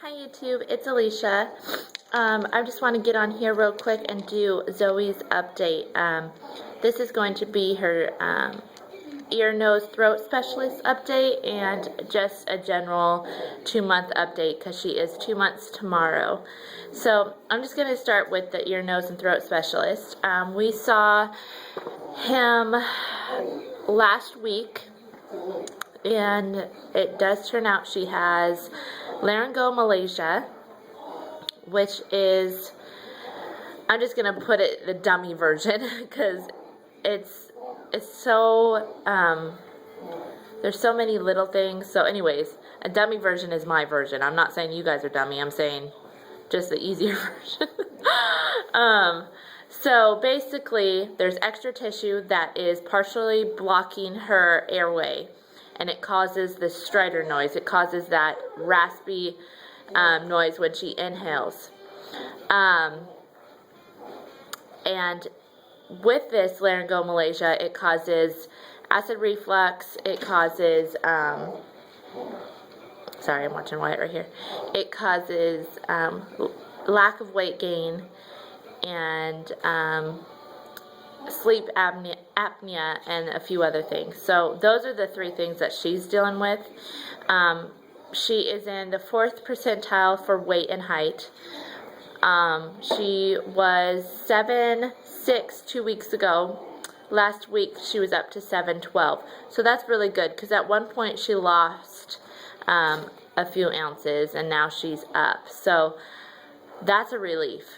Hi YouTube, it's Alicia. I just want to get on here real quick and do Zoe's update. This is going to be her ear, nose, throat specialist update and just a general 2-month update because she is 2 months tomorrow. So I'm just going to start with the ear, nose, and throat specialist. We saw him last week, and it does turn out she has Laryngomalacia, which is, I'm just gonna put it the dummy version because it's so there's so many little things. So anyways, a dummy version is my version. I'm not saying you guys are dummy, I'm saying just the easier version. So basically there's extra tissue that is partially blocking her airway, and it causes the stridor noise. It causes that raspy noise when she inhales. And with this laryngomalacia, it causes acid reflux. It causes, sorry, I'm watching Wyatt right here. It causes lack of weight gain and sleep apnea and a few other things. So those are the 3 things that she's dealing with. She is in the 4th percentile for weight and height. She was 7'6" 2 weeks ago. Last week she was up to 7'12". So that's really good because at one point she lost a few ounces and now she's up. So that's a relief.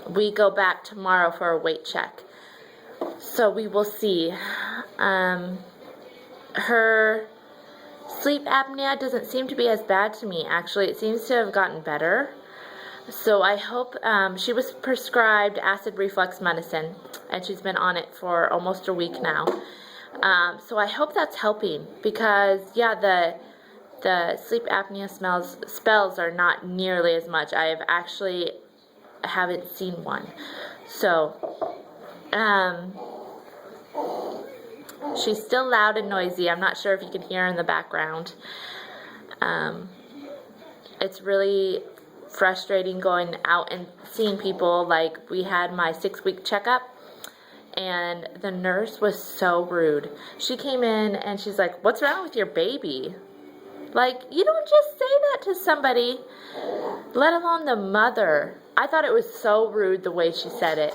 We go back tomorrow for a weight check, so we will see. Her sleep apnea doesn't seem to be as bad to me, actually. It seems to have gotten better, so I hope. She was prescribed acid reflux medicine, and she's been on it for almost a week now, so I hope that's helping, because yeah, the sleep apnea spells are not nearly as much. I have actually haven't seen one. So she's still loud and noisy. I'm not sure if you can hear her in the background. It's really frustrating going out and seeing people. Like, we had my 6-week checkup and the nurse was so rude. She came in and she's like, "What's wrong with your baby?" Like, you don't just say that to somebody, let alone the mother. I thought it was so rude the way she said it.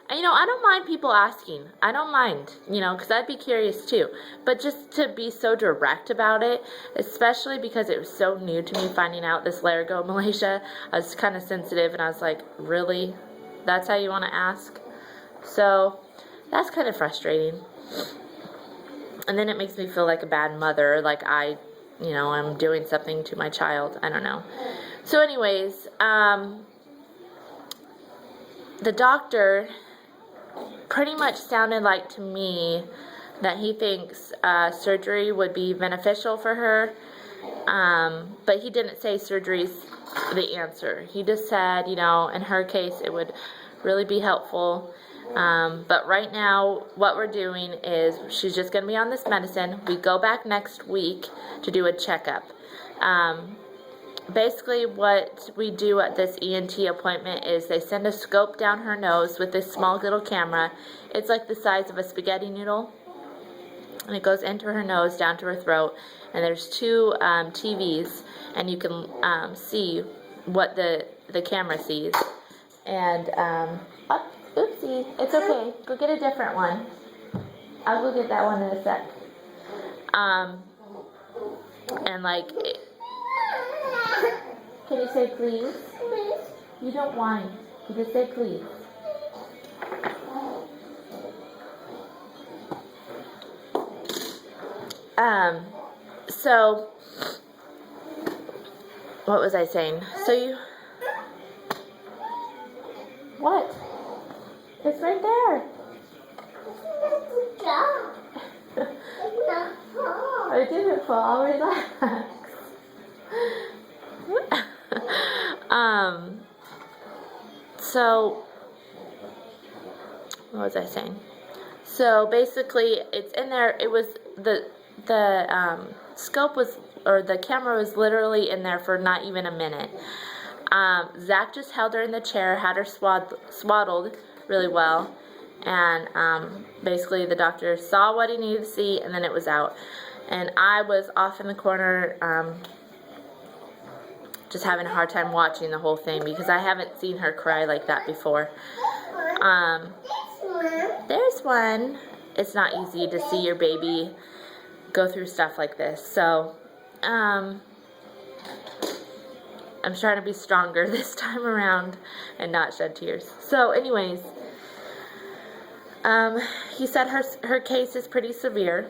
And, I don't mind people asking. I don't mind, because I'd be curious too. But just to be so direct about it, especially because it was so new to me finding out this laryngomalacia, I was kind of sensitive, and I was like, really? That's how you want to ask? So that's kind of frustrating. And then it makes me feel like a bad mother, like I'm doing something to my child. I don't know. So anyways, the doctor pretty much sounded like to me that he thinks surgery would be beneficial for her, but he didn't say surgery's the answer. He just said, in her case it would really be helpful. But right now what we're doing is she's just going to be on this medicine. We go back next week to do a checkup. Basically what we do at this ENT appointment is they send a scope down her nose with this small little camera. It's like the size of a spaghetti noodle, and it goes into her nose down to her throat, and there's 2 TVs, and you can see what the camera sees. And oopsie, it's okay, go get a different one. I'll go get that one in a sec. And like, can you say please? Please. You don't whine. You just say please. So what was I saying? So what? It's right there. I didn't fall. Relax. So what was I saying? So basically it's in there. It was the scope was the camera was literally in there for not even a minute. Zach just held her in the chair, had her swaddled really well, and basically the doctor saw what he needed to see, and then it was out. And I was off in the corner, just having a hard time watching the whole thing because I haven't seen her cry like that before. There's one. It's not easy to see your baby go through stuff like this, so I'm trying to be stronger this time around and not shed tears. So anyways, he said her case is pretty severe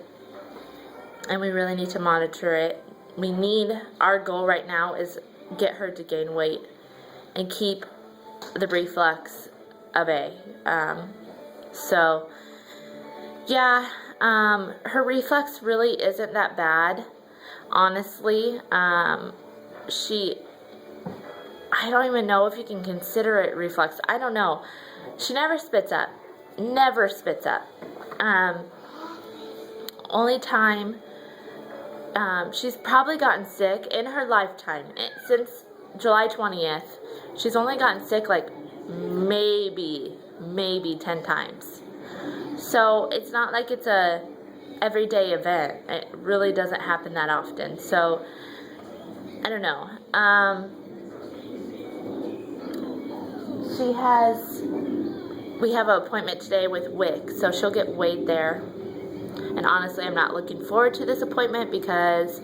and we really need to monitor it. Our goal right now is get her to gain weight and keep the reflux at bay. So yeah, her reflux really isn't that bad, honestly. I don't even know if you can consider it reflux. I don't know. She never spits up. Never spits up. Only time she's probably gotten sick in her lifetime, since July 20th, she's only gotten sick like maybe 10 times. So it's not like it's a everyday event. It really doesn't happen that often. So I don't know. We have an appointment today with WIC, so she'll get weighed there. And honestly, I'm not looking forward to this appointment because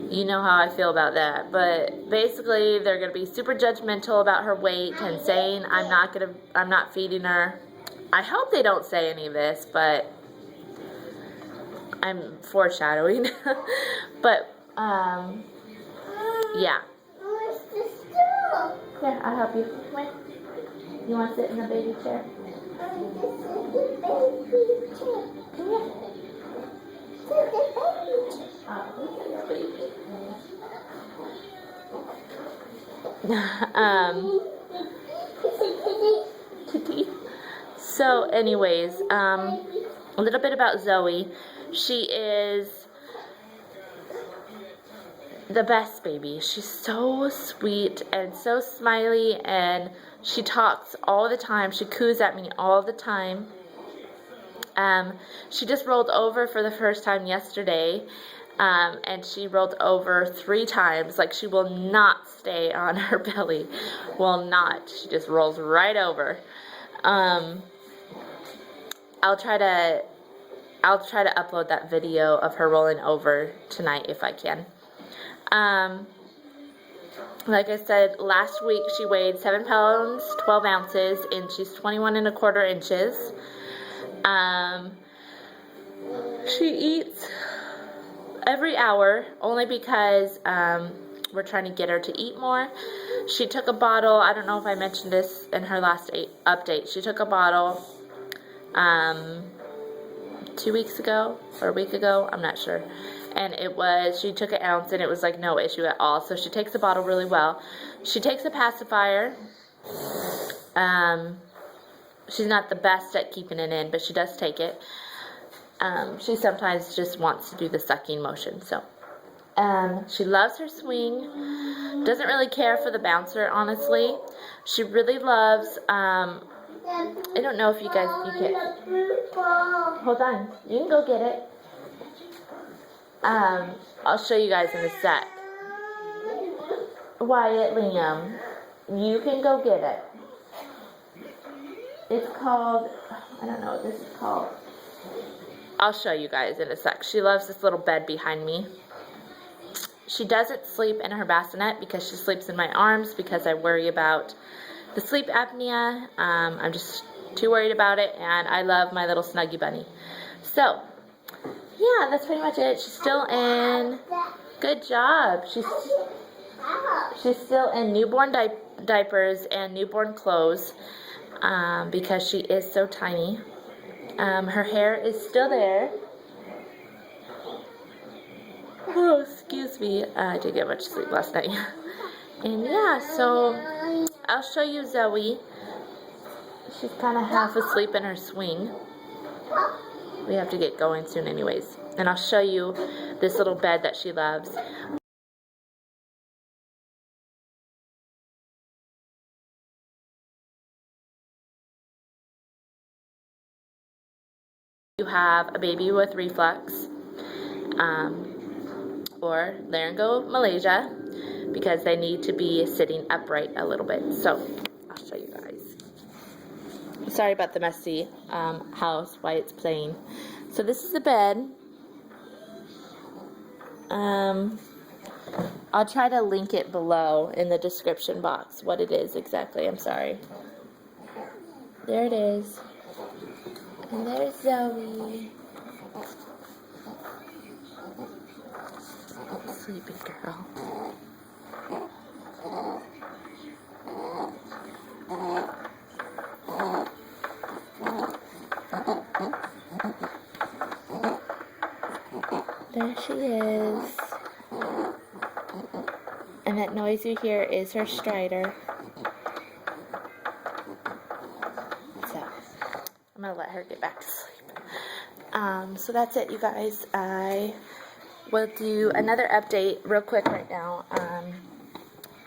you know how I feel about that. But basically, they're going to be super judgmental about her weight and saying I'm not feeding her. I hope they don't say any of this, but I'm foreshadowing. But yeah. Here, I'll help you. Come on. You want to sit in the baby chair? Come here. So anyways, a little bit about Zoe. She is the best baby. She's so sweet and so smiley, and she talks all the time. She coos at me all the time. She just rolled over for the first time yesterday, and she rolled over 3 times. Like, she will not stay on her belly. Will not. She just rolls right over. I'll try to upload that video of her rolling over tonight if I can. Like I said, last week she weighed 7 pounds, 12 ounces, and she's 21 1/4 inches. She eats every hour only because we're trying to get her to eat more. She took a bottle. I don't know if I mentioned this in her last update. She took a bottle 2 weeks ago or a week ago. I'm not sure. And she took an ounce and it was like no issue at all. So she takes the bottle really well. She takes a pacifier. She's not the best at keeping it in, but she does take it. She sometimes just wants to do the sucking motion. So she loves her swing. Doesn't really care for the bouncer, honestly. She really loves, I don't know if you can. Hold on. You can go get it. I'll show you guys in a sec. Wyatt, Liam, you can go get it. It's called, I don't know what this is called. I'll show you guys in a sec. She loves this little bed behind me. She doesn't sleep in her bassinet because she sleeps in my arms because I worry about the sleep apnea. I'm just too worried about it, and I love my little Snuggie Bunny. So, yeah, that's pretty much it. She's still in, good job. She's still in newborn diapers and newborn clothes because she is so tiny. Her hair is still there. Oh, excuse me. I didn't get much sleep last night. And yeah, so I'll show you Zoe. She's kind of half asleep in her swing. We have to get going soon anyways. And I'll show you this little bed that she loves. You have a baby with reflux or Laryngomalacia, because they need to be sitting upright a little bit. So I'll show you guys. Sorry about the messy house, why it's playing. So this is the bed. I'll try to link it below in the description box, what it is exactly. I'm sorry. There it is. And there's Zoe. Sleepy girl. There she is. And that noise you hear is her strider. So, I'm going to let her get back to sleep. So that's it, you guys. I will do another update real quick right now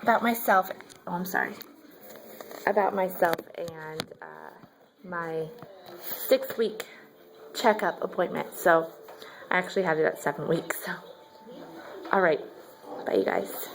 about myself. Oh, I'm sorry. About myself and my 6-week checkup appointment. So, I actually had it at 7 weeks. So, all right. Bye, you guys.